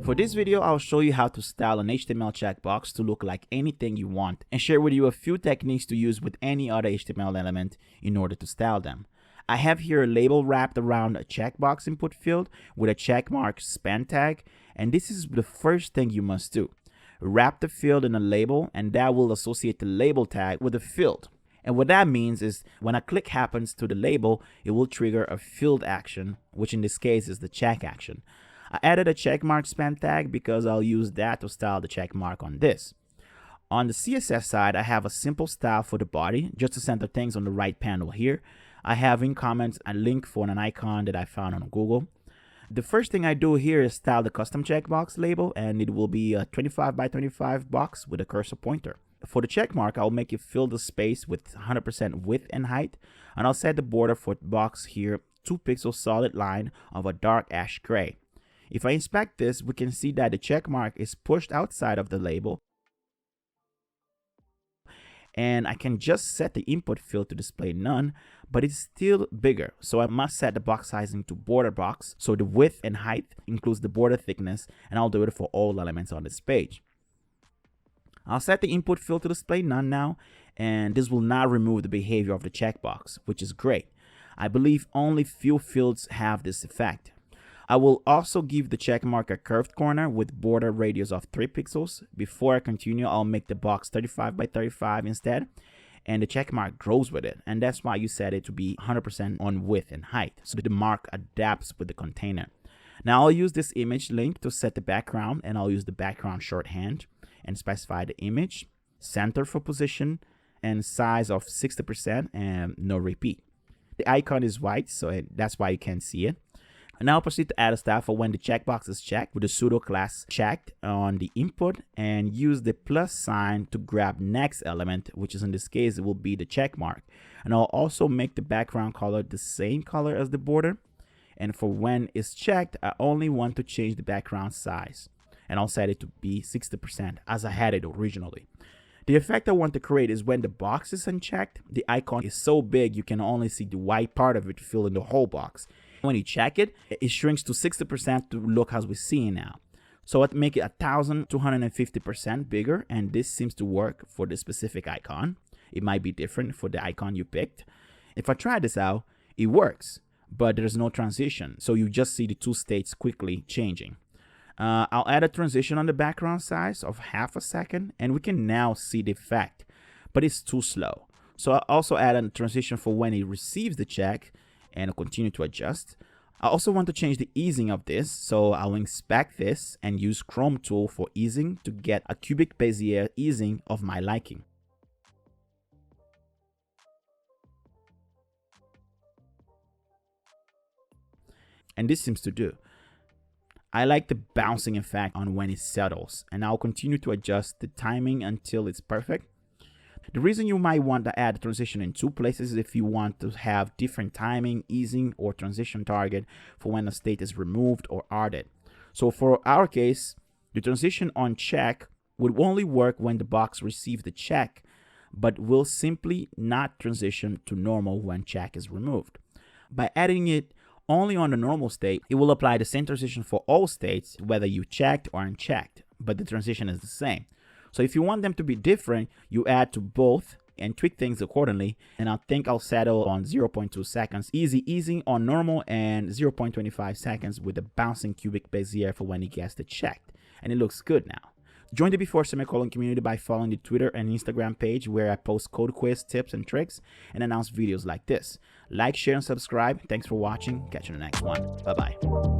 For this video, I'll show you how to style an HTML checkbox to look like anything you want and share with you a few techniques to use with any other HTML element in order to style them. I have here a label wrapped around a checkbox input field with a checkmark span tag, and this is the first thing you must do. Wrap the field in a label, and that will associate the label tag with the field. And what that means is when a click happens to the label, it will trigger a field action, which in this case is the check action. I added a checkmark span tag because I'll use that to style the checkmark on this. On the CSS side, I have a simple style for the body, just to center things on the right panel here. I have in comments a link for an icon that I found on Google. The first thing I do here is style the custom checkbox label, and it will be a 25 by 25 box with a cursor pointer. For the checkmark, I'll make it fill the space with 100% width and height, and I'll set the border for the box here 2 pixel solid line of a dark ash gray. If I inspect this, we can see that the checkmark is pushed outside of the label, and I can just set the input field to display none, but it's still bigger, so I must set the box sizing to border box, so the width and height includes the border thickness, and I'll do it for all elements on this page. I'll set the input field to display none now, and this will not remove the behavior of the checkbox, which is great. I believe only few fields have this effect. I will also give the checkmark a curved corner with border radius of 3 pixels. Before I continue, I'll make the box 35 by 35 instead, and the checkmark grows with it, and that's why you set it to be 100% on width and height, so that the mark adapts with the container. Now I'll use this image link to set the background, and I'll use the background shorthand and specify the image, center for position, and size of 60% and no repeat. The icon is white, so that's why you can't see it. Now I'll proceed to add a style for when the checkbox is checked with the pseudo class checked on the input, and use the plus sign to grab next element, which is in this case it will be the check mark. And I'll also make the background color the same color as the border. And for when it's checked, I only want to change the background size, and I'll set it to be 60% as I had it originally. The effect I want to create is when the box is unchecked, the icon is so big you can only see the white part of it filling the whole box. When you check it, it shrinks to 60% to look as we see now. So I'd make it 1,250% bigger, and this seems to work for the specific icon. It might be different for the icon you picked. If I try this out, it works, but there's no transition, so you just see the two states quickly changing. I'll add a transition on the background size of ½ second, and we can now see the effect, but it's too slow. So I'll also add a transition for when it receives the check, and I'll continue to adjust. I also want to change the easing of this, so I'll inspect this and use Chrome tool for easing to get a cubic Bezier easing of my liking. And this seems to do. I like the bouncing effect on when it settles, and I'll continue to adjust the timing until it's perfect. The reason you might want to add a transition in 2 places is if you want to have different timing, easing, or transition target for when a state is removed or added. So for our case, the transition on check would only work when the box receives the check, but will simply not transition to normal when check is removed. By adding it only on the normal state, it will apply the same transition for all states, whether you checked or unchecked, but the transition is the same. So if you want them to be different, you add to both and tweak things accordingly. And I think I'll settle on 0.2 seconds easy easing on normal, and 0.25 seconds with the bouncing cubic Bezier for when it gets the checked. And it looks good now. Join the Before Semicolon community by following the Twitter and Instagram page where I post code quiz, tips, and tricks, and announce videos like this. Like, share, and subscribe. Thanks for watching. Catch you in the next one. Bye-bye.